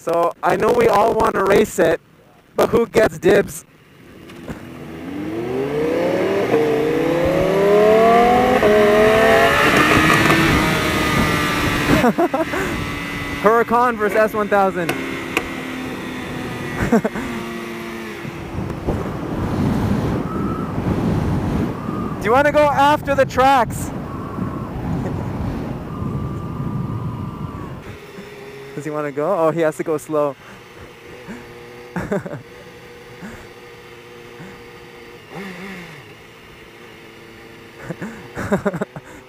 So I know we all want to race it, but who gets dibs? Huracan versus S1000. Do you want to go after the tracks? Does he want to go? Oh, he has to go slow.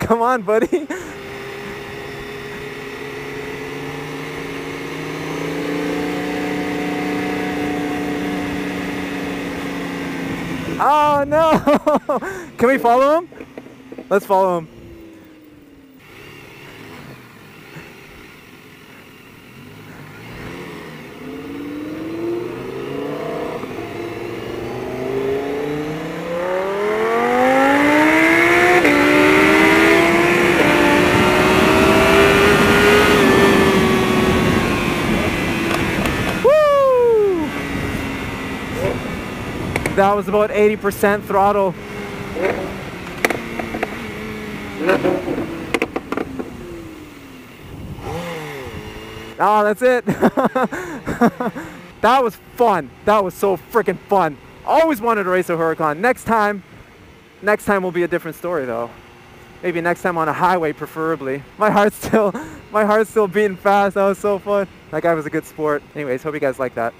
Come on, buddy. Oh no! Can we follow him? Let's follow him. That was about 80% throttle. Oh, that's it. That was fun. That was so freaking fun. Always wanted to race a Huracan. Next time will be a different story though. Maybe next time on a highway, preferably. My heart's still beating fast. That was so fun. That guy was a good sport. Anyways, hope you guys like that.